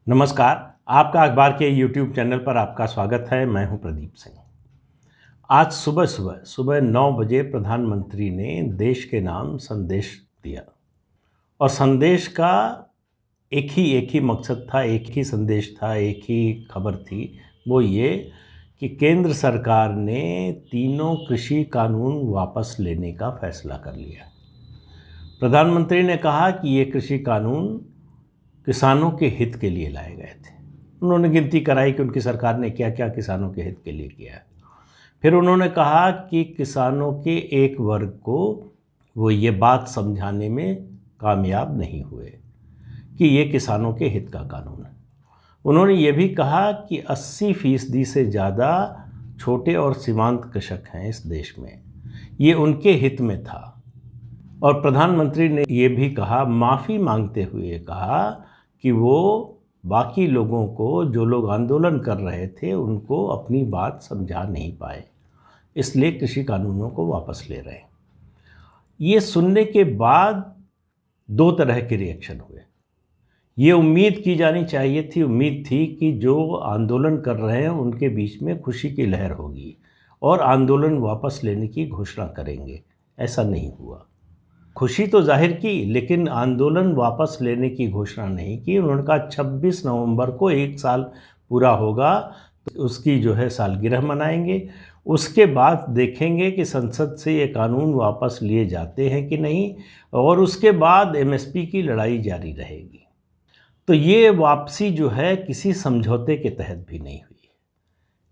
नमस्कार। आपका अखबार के YouTube चैनल पर आपका स्वागत है। मैं हूं प्रदीप सिंह। आज सुबह 9 बजे प्रधानमंत्री ने देश के नाम संदेश दिया और संदेश का एक ही मकसद था, एक ही संदेश था, एक ही खबर थी। वो ये कि केंद्र सरकार ने तीनों कृषि कानून वापस लेने का फैसला कर लिया। प्रधानमंत्री ने कहा कि ये कृषि कानून किसानों के हित के लिए लाए गए थे। उन्होंने गिनती कराई कि उनकी सरकार ने क्या क्या किसानों के हित के लिए किया है। फिर उन्होंने कहा कि किसानों के एक वर्ग को वो ये बात समझाने में कामयाब नहीं हुए कि ये किसानों के हित का कानून है। उन्होंने ये भी कहा कि 80% से ज़्यादा छोटे और सीमांत कृषक हैं इस देश में, ये उनके हित में था। और प्रधानमंत्री ने ये भी कहा, माफ़ी मांगते हुए कहा कि वो बाकी लोगों को, जो लोग आंदोलन कर रहे थे, उनको अपनी बात समझा नहीं पाए, इसलिए कृषि कानूनों को वापस ले रहे हैं। ये सुनने के बाद दो तरह के रिएक्शन हुए। ये उम्मीद की जानी चाहिए थी, उम्मीद थी कि जो आंदोलन कर रहे हैं उनके बीच में खुशी की लहर होगी और आंदोलन वापस लेने की घोषणा करेंगे। ऐसा नहीं हुआ। खुशी तो जाहिर की, लेकिन आंदोलन वापस लेने की घोषणा नहीं की। उन्होंने कहा 26 नवंबर को 1 साल पूरा होगा, तो उसकी सालगिरह मनाएंगे। उसके बाद देखेंगे कि संसद से ये कानून वापस लिए जाते हैं कि नहीं, और उसके बाद एमएसपी की लड़ाई जारी रहेगी। तो ये वापसी किसी समझौते के तहत भी नहीं हुई।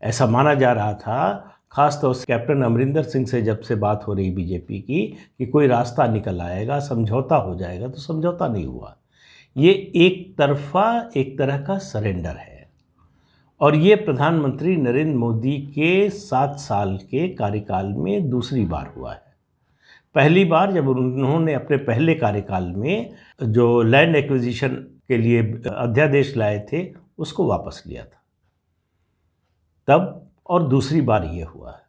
ऐसा माना जा रहा था, खासतौर से कैप्टन अमरिंदर सिंह से जब से बात हो रही बीजेपी की कि कोई रास्ता निकल आएगा, समझौता हो जाएगा, तो समझौता नहीं हुआ। ये एक तरह का सरेंडर है। और ये प्रधानमंत्री नरेंद्र मोदी के 7 साल के कार्यकाल में दूसरी बार हुआ है। पहली बार जब उन्होंने अपने पहले कार्यकाल में जो लैंड एक्विजिशन के लिए अध्यादेश लाए थे, उसको वापस लिया था तब, और दूसरी बार ये हुआ है।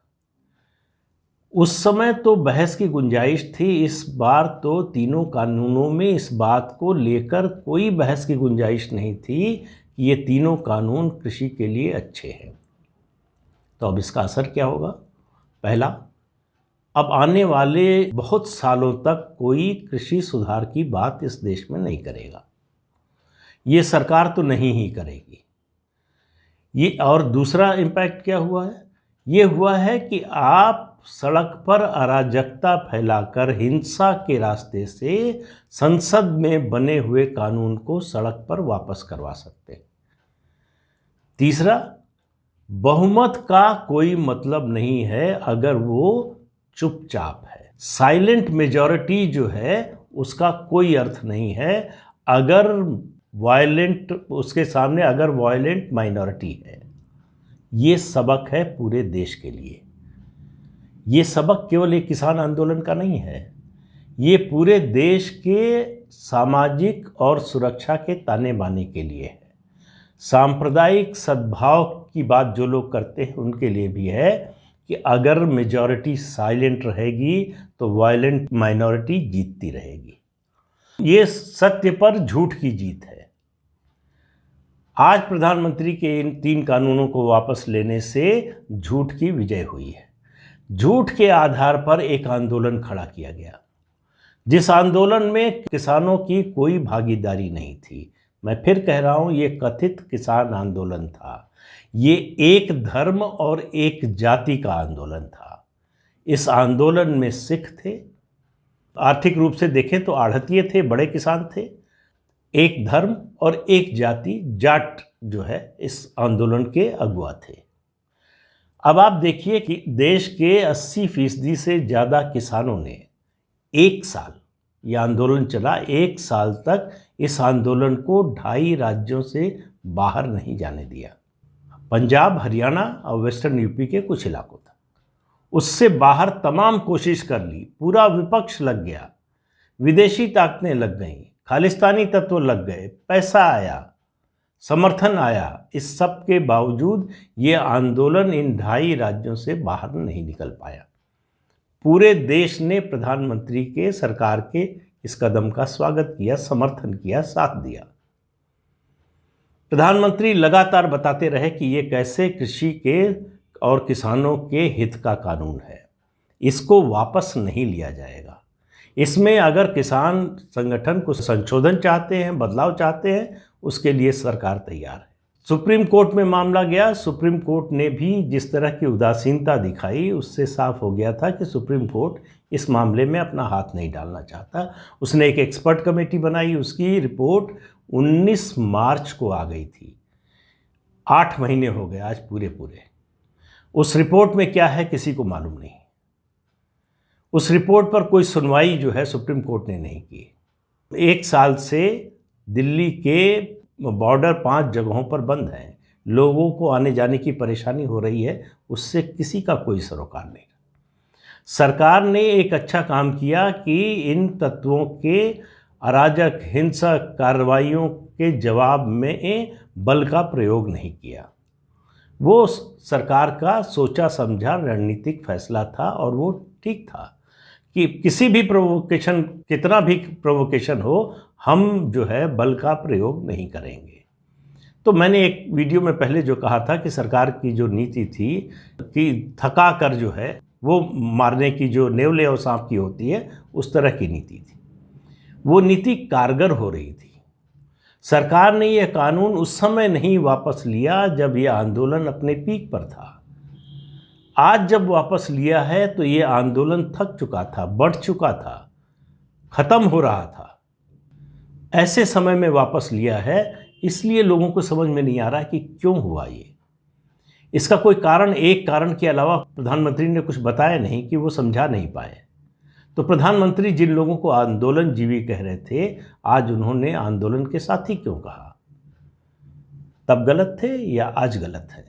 उस समय तो बहस की गुंजाइश थी, इस बार तो तीनों कानूनों में इस बात को लेकर कोई बहस की गुंजाइश नहीं थी कि ये तीनों कानून कृषि के लिए अच्छे हैं। तो अब इसका असर क्या होगा? पहला, अब आने वाले बहुत सालों तक कोई कृषि सुधार की बात इस देश में नहीं करेगा। ये सरकार तो नहीं ही करेगी। ये, और दूसरा इम्पैक्ट क्या हुआ है? ये हुआ है कि आप सड़क पर अराजकता फैलाकर हिंसा के रास्ते से संसद में बने हुए कानून को सड़क पर वापस करवा सकते हैं। तीसरा, बहुमत का कोई मतलब नहीं है अगर वो चुपचाप है। साइलेंट मेजॉरिटी उसका कोई अर्थ नहीं है अगर उसके सामने अगर वायलेंट माइनॉरिटी है। ये सबक है पूरे देश के लिए। ये सबक केवल एक किसान आंदोलन का नहीं है, ये पूरे देश के सामाजिक और सुरक्षा के ताने बाने के लिए है। सांप्रदायिक सद्भाव की बात जो लोग करते हैं उनके लिए भी है कि अगर मेजॉरिटी साइलेंट रहेगी तो वायलेंट माइनॉरिटी जीतती रहेगी। ये सत्य पर झूठ की जीत है। आज प्रधानमंत्री के इन 3 कानूनों को वापस लेने से झूठ की विजय हुई है। झूठ के आधार पर एक आंदोलन खड़ा किया गया, जिस आंदोलन में किसानों की कोई भागीदारी नहीं थी। मैं फिर कह रहा हूं, ये कथित किसान आंदोलन था। ये एक धर्म और एक जाति का आंदोलन था। इस आंदोलन में सिख थे, आर्थिक रूप से देखें तो आढ़तिये थे, बड़े किसान थे। एक धर्म और एक जाति, जाट इस आंदोलन के अगुवा थे। अब आप देखिए कि देश के 80% से ज़्यादा किसानों ने 1 साल, यह आंदोलन चला, 1 साल तक इस आंदोलन को 2.5 राज्यों से बाहर नहीं जाने दिया। पंजाब, हरियाणा और वेस्टर्न यूपी के कुछ इलाकों तक। उससे बाहर तमाम कोशिश कर ली, पूरा विपक्ष लग गया, विदेशी ताकतें लग गईं, खालिस्तानी तत्व लग गए, पैसा आया, समर्थन आया। इस सब के बावजूद ये आंदोलन इन 2.5 राज्यों से बाहर नहीं निकल पाया। पूरे देश ने प्रधानमंत्री के, सरकार के इस कदम का स्वागत किया, समर्थन किया, साथ दिया। प्रधानमंत्री लगातार बताते रहे कि ये कैसे कृषि के और किसानों के हित का कानून है, इसको वापस नहीं लिया जाएगा। इसमें अगर किसान संगठन कुछ संशोधन चाहते हैं, बदलाव चाहते हैं, उसके लिए सरकार तैयार है। सुप्रीम कोर्ट में मामला गया। सुप्रीम कोर्ट ने भी जिस तरह की उदासीनता दिखाई, उससे साफ हो गया था कि सुप्रीम कोर्ट इस मामले में अपना हाथ नहीं डालना चाहता। उसने एक एक्सपर्ट कमेटी बनाई, उसकी रिपोर्ट 19 मार्च को आ गई थी। 8 महीने हो गए आज पूरे। उस रिपोर्ट में क्या है किसी को मालूम नहीं। उस रिपोर्ट पर कोई सुनवाई जो है सुप्रीम कोर्ट ने नहीं की। 1 साल से दिल्ली के बॉर्डर 5 जगहों पर बंद हैं, लोगों को आने जाने की परेशानी हो रही है, उससे किसी का कोई सरोकार नहीं। सरकार ने एक अच्छा काम किया कि इन तत्वों के अराजक हिंसक कार्रवाइयों के जवाब में बल का प्रयोग नहीं किया। वो सरकार का सोचा समझा रणनीतिक फैसला था और वो ठीक था कि किसी भी प्रोवोकेशन, कितना भी प्रोवोकेशन हो, हम जो है बल का प्रयोग नहीं करेंगे। तो मैंने एक वीडियो में पहले जो कहा था कि सरकार की जो नीति थी कि थका कर जो है वो मारने की, जो नेवले और सांप की होती है, उस तरह की नीति थी। वो नीति कारगर हो रही थी। सरकार ने यह कानून उस समय नहीं वापस लिया जब यह आंदोलन अपने पीक पर था। आज जब वापस लिया है तो ये आंदोलन थक चुका था, बढ़ चुका था, खत्म हो रहा था। ऐसे समय में वापस लिया है, इसलिए लोगों को समझ में नहीं आ रहा कि क्यों हुआ ये। इसका कोई कारण, एक कारण के अलावा प्रधानमंत्री ने कुछ बताया नहीं, कि वो समझा नहीं पाए। तो प्रधानमंत्री जिन लोगों को आंदोलन जीवी कह रहे थे, आज उन्होंने आंदोलन के साथी क्यों कहा? तब गलत थे या आज गलत है?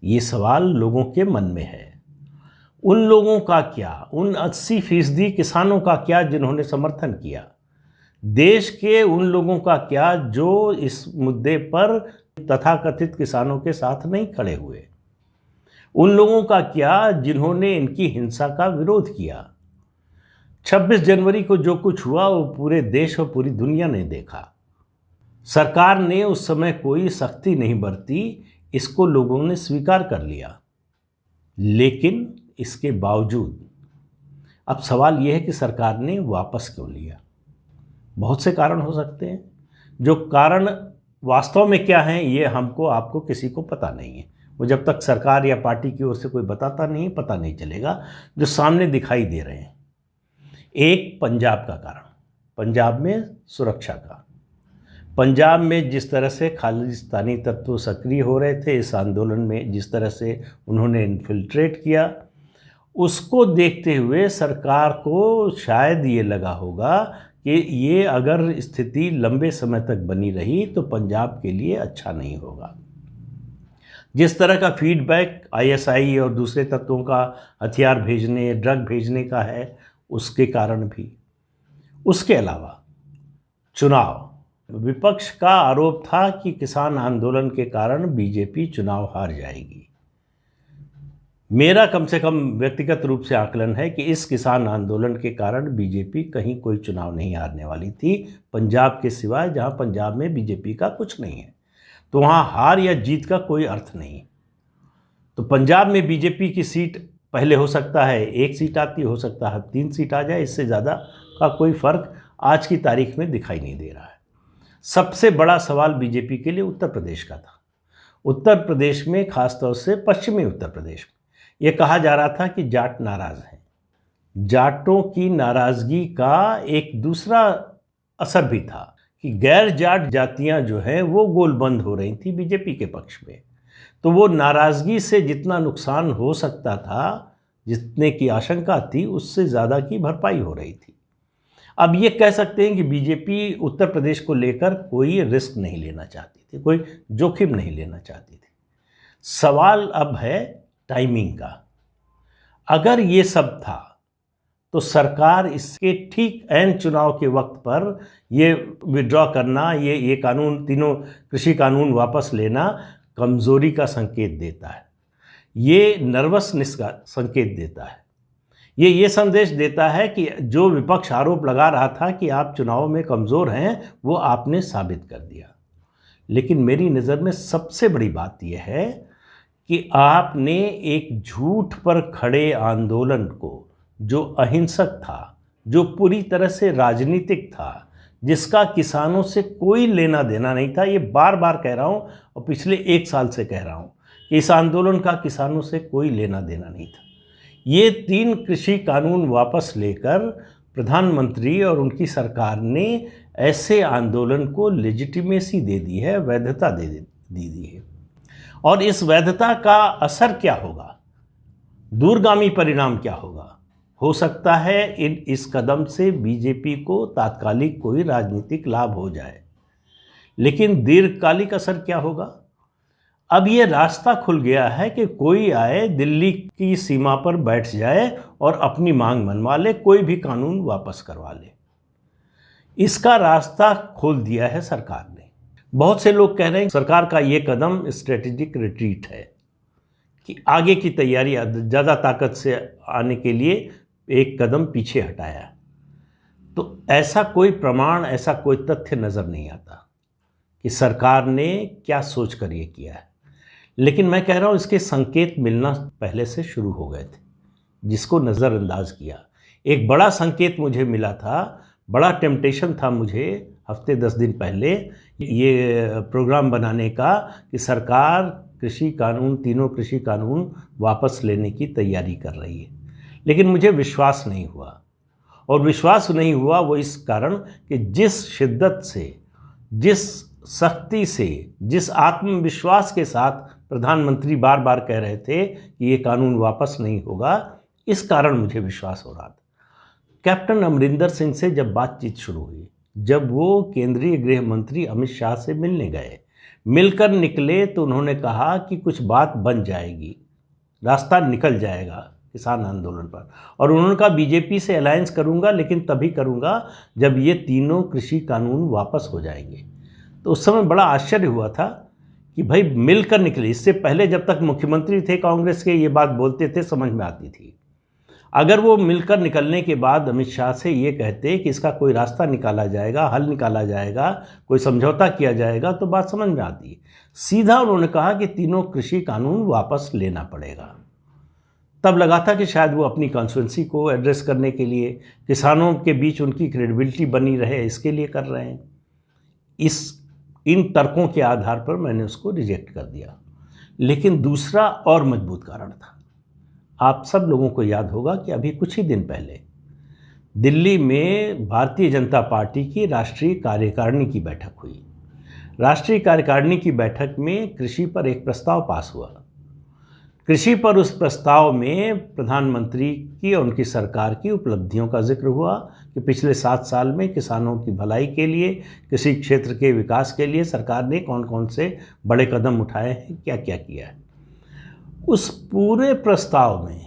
ये सवाल लोगों के मन में है। उन लोगों का क्या, उन 80% किसानों का क्या जिन्होंने समर्थन किया? देश के उन लोगों का क्या जो इस मुद्दे पर तथाकथित किसानों के साथ नहीं खड़े हुए? उन लोगों का क्या जिन्होंने इनकी हिंसा का विरोध किया? 26 जनवरी को जो कुछ हुआ वो पूरे देश और पूरी दुनिया ने देखा। सरकार ने उस समय कोई सख्ती नहीं बरती, इसको लोगों ने स्वीकार कर लिया। लेकिन इसके बावजूद अब सवाल यह है कि सरकार ने वापस क्यों लिया? बहुत से कारण हो सकते हैं। जो कारण वास्तव में क्या हैं, ये हमको, आपको, किसी को पता नहीं है। वो जब तक सरकार या पार्टी की ओर से कोई बताता नहीं, पता नहीं चलेगा। जो सामने दिखाई दे रहे हैं, एक पंजाब का कारण, पंजाब में सुरक्षा का। पंजाब में जिस तरह से खालिस्तानी तत्व सक्रिय हो रहे थे इस आंदोलन में, जिस तरह से उन्होंने इन्फिल्ट्रेट किया, उसको देखते हुए सरकार को शायद ये लगा होगा कि ये अगर स्थिति लंबे समय तक बनी रही तो पंजाब के लिए अच्छा नहीं होगा। जिस तरह का फीडबैक आईएसआई और दूसरे तत्वों का हथियार भेजने, ड्रग भेजने का है, उसके कारण भी। उसके अलावा चुनाव, विपक्ष का आरोप था कि किसान आंदोलन के कारण बीजेपी चुनाव हार जाएगी। मेरा कम से कम व्यक्तिगत रूप से आकलन है कि इस किसान आंदोलन के कारण बीजेपी कहीं कोई चुनाव नहीं हारने वाली थी, पंजाब के सिवाय, जहां पंजाब में बीजेपी का कुछ नहीं है, तो वहां हार या जीत का कोई अर्थ नहीं। तो पंजाब में बीजेपी की सीट पहले हो सकता है 1 सीट आती, हो सकता है 3 सीट आ जाए, इससे ज़्यादा का कोई फर्क आज की तारीख में दिखाई नहीं दे रहा है। सबसे बड़ा सवाल बीजेपी के लिए उत्तर प्रदेश का था। उत्तर प्रदेश में, खासतौर से पश्चिमी उत्तर प्रदेश में, यह कहा जा रहा था कि जाट नाराज हैं। जाटों की नाराज़गी का एक दूसरा असर भी था कि गैर जाट जातियां जो हैं वो गोलबंद हो रही थी बीजेपी के पक्ष में। तो वो नाराज़गी से जितना नुकसान हो सकता था, जितने की आशंका थी, उससे ज़्यादा की भरपाई हो रही थी। अब ये कह सकते हैं कि बीजेपी उत्तर प्रदेश को लेकर कोई रिस्क नहीं लेना चाहती थी, कोई जोखिम नहीं लेना चाहती थी। सवाल अब है टाइमिंग का। अगर ये सब था तो सरकार इसके ठीक ऐन चुनाव के वक्त पर ये विड्रॉ करना, ये कानून, तीनों कृषि कानून वापस लेना कमज़ोरी का संकेत देता है। ये नर्वसनेस का संकेत देता है। ये संदेश देता है कि जो विपक्ष आरोप लगा रहा था कि आप चुनाव में कमज़ोर हैं, वो आपने साबित कर दिया। लेकिन मेरी नज़र में सबसे बड़ी बात यह है कि आपने एक झूठ पर खड़े आंदोलन को, जो अहिंसक था, जो पूरी तरह से राजनीतिक था, जिसका किसानों से कोई लेना देना नहीं था, ये बार बार कह रहा हूँ और पिछले 1 साल से कह रहा हूँ कि इस आंदोलन का किसानों से कोई लेना देना नहीं था। ये 3 कृषि कानून वापस लेकर प्रधानमंत्री और उनकी सरकार ने ऐसे आंदोलन को लेजिटिमेसी दे दी है, वैधता दे दी है। और इस वैधता का असर क्या होगा, दूरगामी परिणाम क्या होगा? हो सकता है इस कदम से बीजेपी को तात्कालिक कोई राजनीतिक लाभ हो जाए, लेकिन दीर्घकालिक असर क्या होगा? अब ये रास्ता खुल गया है कि कोई आए, दिल्ली की सीमा पर बैठ जाए और अपनी मांग मनवा ले, कोई भी कानून वापस करवा ले। इसका रास्ता खोल दिया है सरकार ने। बहुत से लोग कह रहे हैं सरकार का ये कदम स्ट्रेटेजिक रिट्रीट है, कि आगे की तैयारी, ज़्यादा ताकत से आने के लिए एक कदम पीछे हटाया। तो ऐसा कोई प्रमाण, ऐसा कोई तथ्य नज़र नहीं आता कि सरकार ने क्या सोच कर ये किया है। लेकिन मैं कह रहा हूँ इसके संकेत मिलना पहले से शुरू हो गए थे, जिसको नज़रअंदाज किया। एक बड़ा संकेत मुझे मिला था, बड़ा टेम्पटेशन था मुझे हफ्ते 10 दिन पहले ये प्रोग्राम बनाने का कि सरकार कृषि कानून, तीनों कृषि कानून वापस लेने की तैयारी कर रही है, लेकिन मुझे विश्वास नहीं हुआ। और विश्वास नहीं हुआ वो इस कारण कि जिस शिद्दत से, जिस सख्ती से, जिस आत्मविश्वास के साथ प्रधानमंत्री बार बार कह रहे थे कि ये कानून वापस नहीं होगा, इस कारण मुझे विश्वास हो रहा था। कैप्टन अमरिंदर सिंह से जब बातचीत शुरू हुई, जब वो केंद्रीय गृह मंत्री अमित शाह से मिलने गए, मिलकर निकले तो उन्होंने कहा कि कुछ बात बन जाएगी, रास्ता निकल जाएगा किसान आंदोलन पर। और उन्होंने कहा बीजेपी से अलायंस करूंगा, लेकिन तभी करूंगा जब ये तीनों कृषि कानून वापस हो जाएंगे। तो उस समय बड़ा आश्चर्य हुआ था कि भाई मिलकर निकले। इससे पहले जब तक मुख्यमंत्री थे कांग्रेस के, ये बात बोलते थे, समझ में आती थी। अगर वो मिलकर निकलने के बाद अमित शाह से ये कहते कि इसका कोई रास्ता निकाला जाएगा, हल निकाला जाएगा, कोई समझौता किया जाएगा, तो बात समझ में आती है। सीधा उन्होंने कहा कि तीनों कृषि कानून वापस लेना पड़ेगा। तब लगा था कि शायद वो अपनी कॉन्स्टिट्यूंसी को एड्रेस करने के लिए, किसानों के बीच उनकी क्रेडिबिलिटी बनी रहे, इसके लिए कर रहे हैं। इन तर्कों के आधार पर मैंने उसको रिजेक्ट कर दिया। लेकिन दूसरा और मजबूत कारण था। आप सब लोगों को याद होगा कि अभी कुछ ही दिन पहले दिल्ली में भारतीय जनता पार्टी की राष्ट्रीय कार्यकारिणी की बैठक हुई। राष्ट्रीय कार्यकारिणी की बैठक में कृषि पर एक प्रस्ताव पास हुआ। कृषि पर उस प्रस्ताव में प्रधानमंत्री की और उनकी सरकार की उपलब्धियों का जिक्र हुआ कि पिछले 7 साल में किसानों की भलाई के लिए, कृषि क्षेत्र के विकास के लिए सरकार ने कौन कौन से बड़े कदम उठाए हैं, क्या क्या किया है। उस पूरे प्रस्ताव में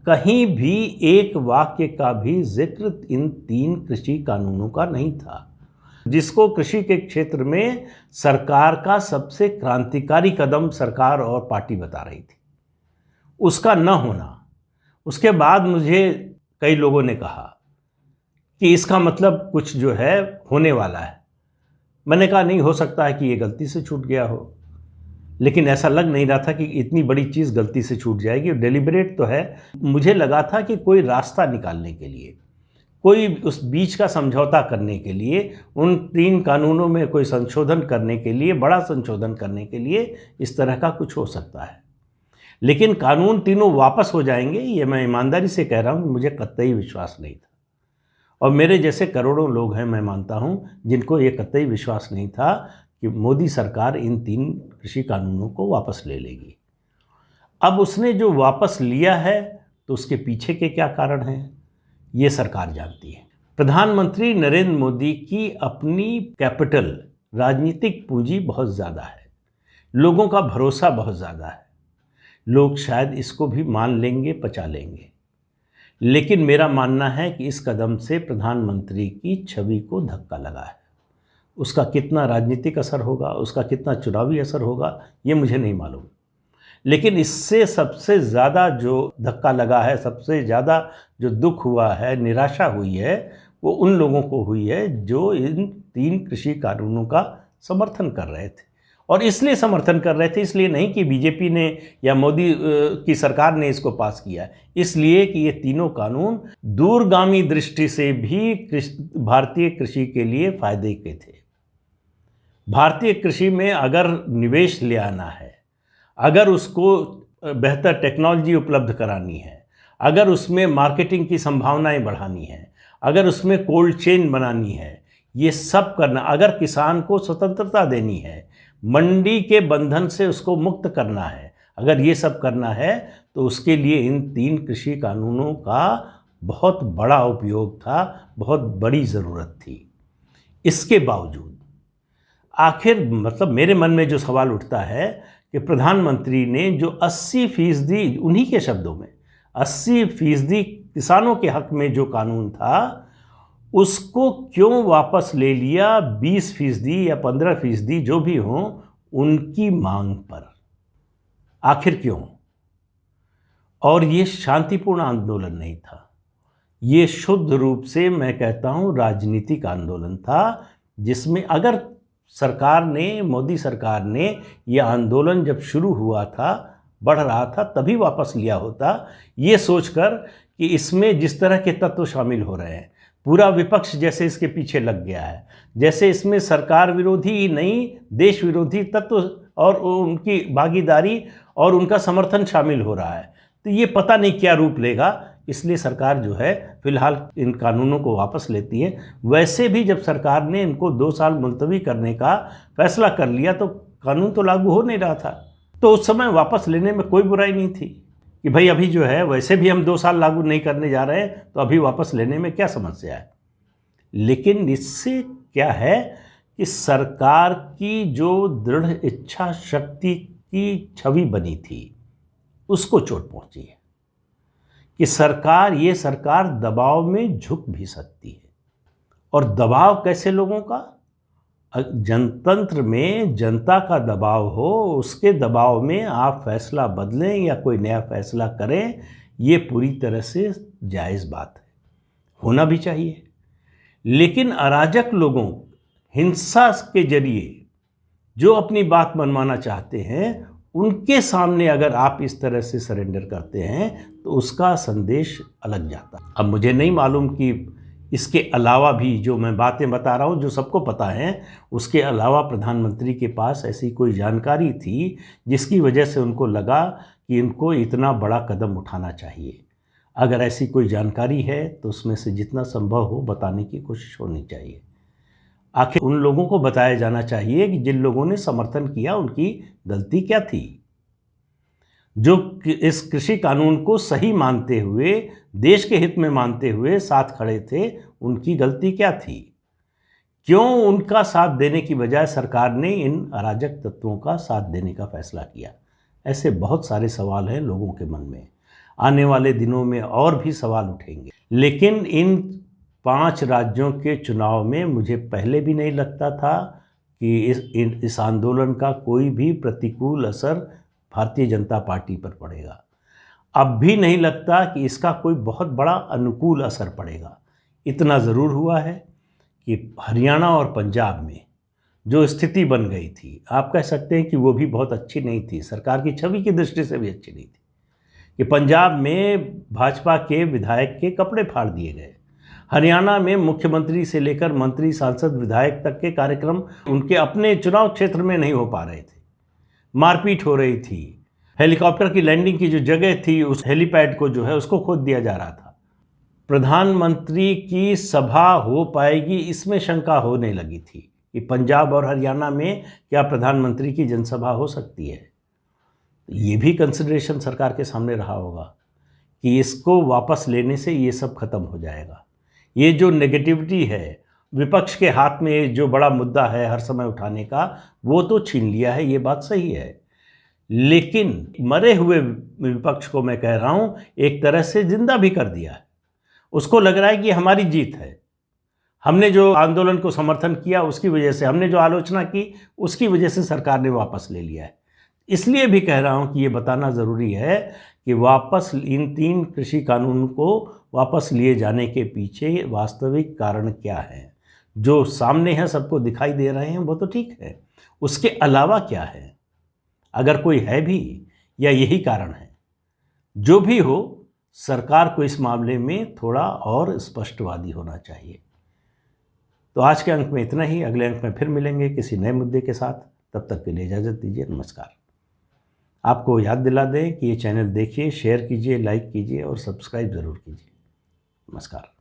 कहीं भी एक वाक्य का भी जिक्र इन 3 कृषि कानूनों का नहीं था, जिसको कृषि के क्षेत्र में सरकार का सबसे क्रांतिकारी कदम सरकार और पार्टी बता रही थी। उसका न होना, उसके बाद मुझे कई लोगों ने कहा कि इसका मतलब कुछ जो है होने वाला है। मैंने कहा नहीं, हो सकता है कि ये गलती से छूट गया हो, लेकिन ऐसा लग नहीं रहा था कि इतनी बड़ी चीज़ गलती से छूट जाएगी। डेलिब्रेट तो है। मुझे लगा था कि कोई रास्ता निकालने के लिए, कोई उस बीच का समझौता करने के लिए, उन 3 कानूनों में कोई संशोधन करने के लिए, बड़ा संशोधन करने के लिए इस तरह का कुछ हो सकता है। लेकिन कानून तीनों वापस हो जाएंगे, ये मैं ईमानदारी से कह रहा हूँ, मुझे कतई विश्वास नहीं था। और मेरे जैसे करोड़ों लोग हैं, मैं मानता हूँ, जिनको ये कतई विश्वास नहीं था कि मोदी सरकार इन 3 कृषि कानूनों को वापस ले लेगी। अब उसने जो वापस लिया है तो उसके पीछे के क्या कारण हैं, ये सरकार जानती है। प्रधानमंत्री नरेंद्र मोदी की अपनी कैपिटल, राजनीतिक पूंजी बहुत ज़्यादा है, लोगों का भरोसा बहुत ज़्यादा है। लोग शायद इसको भी मान लेंगे, पचा लेंगे। लेकिन मेरा मानना है कि इस कदम से प्रधानमंत्री की छवि को धक्का लगा है। उसका कितना राजनीतिक असर होगा, उसका कितना चुनावी असर होगा, ये मुझे नहीं मालूम। लेकिन इससे सबसे ज़्यादा जो धक्का लगा है, सबसे ज़्यादा जो दुख हुआ है, निराशा हुई है, वो उन लोगों को हुई है जो इन 3 कृषि कानूनों का समर्थन कर रहे थे। और इसलिए समर्थन कर रहे थे, इसलिए नहीं कि बीजेपी ने या मोदी की सरकार ने इसको पास किया, इसलिए कि ये तीनों कानून दूरगामी दृष्टि से भी भारतीय कृषि के लिए फायदे के थे। भारतीय कृषि में अगर निवेश ले आना है, अगर उसको बेहतर टेक्नोलॉजी उपलब्ध करानी है, अगर उसमें मार्केटिंग की संभावनाएं बढ़ानी है, अगर उसमें कोल्ड चेन बनानी है, ये सब करना, अगर किसान को स्वतंत्रता देनी है, मंडी के बंधन से उसको मुक्त करना है, अगर ये सब करना है तो उसके लिए इन 3 कृषि कानूनों का बहुत बड़ा उपयोग था, बहुत बड़ी ज़रूरत थी। इसके बावजूद आखिर मतलब मेरे मन में जो सवाल उठता है कि प्रधानमंत्री ने जो 80%, उन्हीं के शब्दों में 80% किसानों के हक में जो कानून था उसको क्यों वापस ले लिया 20% या 15% जो भी हो उनकी मांग पर? आखिर क्यों? और ये शांतिपूर्ण आंदोलन नहीं था, ये शुद्ध रूप से मैं कहता हूँ राजनीतिक आंदोलन था, जिसमें अगर सरकार ने, मोदी सरकार ने ये आंदोलन जब शुरू हुआ था, बढ़ रहा था, तभी वापस लिया होता, ये सोचकर कि इसमें जिस तरह के तत्व शामिल हो रहे हैं, पूरा विपक्ष जैसे इसके पीछे लग गया है, जैसे इसमें सरकार विरोधी ही नहीं देश विरोधी तत्व और उनकी भागीदारी और उनका समर्थन शामिल हो रहा है, तो ये पता नहीं क्या रूप लेगा। इसलिए सरकार जो है फिलहाल इन कानूनों को वापस लेती है। वैसे भी जब सरकार ने इनको 2 साल मुलतवी करने का फैसला कर लिया तो कानून तो लागू हो नहीं रहा था, तो उस समय वापस लेने में कोई बुराई नहीं थी कि भाई अभी जो है वैसे भी हम 2 साल लागू नहीं करने जा रहे हैं, तो अभी वापस लेने में क्या समस्या है। लेकिन इससे क्या है कि सरकार की जो दृढ़ इच्छा शक्ति की छवि बनी थी उसको चोट पहुंची है कि ये सरकार दबाव में झुक भी सकती है। और दबाव कैसे लोगों का? जनतंत्र में जनता का दबाव हो, उसके दबाव में आप फैसला बदलें या कोई नया फैसला करें, ये पूरी तरह से जायज़ बात है, होना भी चाहिए। लेकिन अराजक लोगों, हिंसा के जरिए जो अपनी बात मनवाना चाहते हैं, उनके सामने अगर आप इस तरह से सरेंडर करते हैं तो उसका संदेश अलग जाता है। अब मुझे नहीं मालूम कि इसके अलावा भी जो मैं बातें बता रहा हूँ, जो सबको पता है, उसके अलावा प्रधानमंत्री के पास ऐसी कोई जानकारी थी जिसकी वजह से उनको लगा कि इनको इतना बड़ा कदम उठाना चाहिए। अगर ऐसी कोई जानकारी है तो उसमें से जितना संभव हो बताने की कोशिश होनी चाहिए। आखिर उन लोगों को बताया जाना चाहिए कि जिन लोगों ने समर्थन किया उनकी गलती क्या थी, जो इस कृषि कानून को सही मानते हुए, देश के हित में मानते हुए साथ खड़े थे, उनकी गलती क्या थी? क्यों उनका साथ देने की बजाय सरकार ने इन अराजक तत्वों का साथ देने का फैसला किया? ऐसे बहुत सारे सवाल हैं लोगों के मन में। आने वाले दिनों में और भी सवाल उठेंगे, लेकिन इन 5 राज्यों के चुनाव में मुझे पहले भी नहीं लगता था कि इस आंदोलन का कोई भी प्रतिकूल असर भारतीय जनता पार्टी पर पड़ेगा। अब भी नहीं लगता कि इसका कोई बहुत बड़ा अनुकूल असर पड़ेगा। इतना ज़रूर हुआ है कि हरियाणा और पंजाब में जो स्थिति बन गई थी, आप कह सकते हैं कि वो भी बहुत अच्छी नहीं थी, सरकार की छवि की दृष्टि से भी अच्छी नहीं थी, कि पंजाब में भाजपा के विधायक के कपड़े फाड़ दिए गए। हरियाणा में मुख्यमंत्री से लेकर मंत्री, सांसद, विधायक तक के कार्यक्रम उनके अपने चुनाव क्षेत्र में नहीं हो पा रहे थे, मारपीट हो रही थी, हेलीकॉप्टर की लैंडिंग की जो जगह थी उस हेलीपैड को जो है उसको खोद दिया जा रहा था। प्रधानमंत्री की सभा हो पाएगी इसमें शंका होने लगी थी कि पंजाब और हरियाणा में क्या प्रधानमंत्री की जनसभा हो सकती है। ये भी कंसिडरेशन सरकार के सामने रहा होगा कि इसको वापस लेने से ये सब खत्म हो जाएगा। ये जो नेगेटिविटी है, विपक्ष के हाथ में जो बड़ा मुद्दा है हर समय उठाने का, वो तो छीन लिया है, ये बात सही है। लेकिन मरे हुए विपक्ष को मैं कह रहा हूँ एक तरह से जिंदा भी कर दिया है। उसको लग रहा है कि हमारी जीत है, हमने जो आंदोलन को समर्थन किया उसकी वजह से, हमने जो आलोचना की उसकी वजह से सरकार ने वापस ले लिया है। इसलिए भी कह रहा हूँ कि ये बताना ज़रूरी है कि वापस इन 3 कृषि कानून को वापस लिए जाने के पीछे वास्तविक कारण क्या है। जो सामने है सबको दिखाई दे रहे हैं वो तो ठीक है, उसके अलावा क्या है, अगर कोई है भी या यही कारण है। जो भी हो, सरकार को इस मामले में थोड़ा और स्पष्टवादी होना चाहिए। तो आज के अंक में इतना ही, अगले अंक में फिर मिलेंगे किसी नए मुद्दे के साथ। तब तक के लिए इजाज़त दीजिए, नमस्कार। आपको याद दिला दें कि ये चैनल देखिए, शेयर कीजिए, लाइक कीजिए और सब्सक्राइब ज़रूर कीजिए। नमस्कार।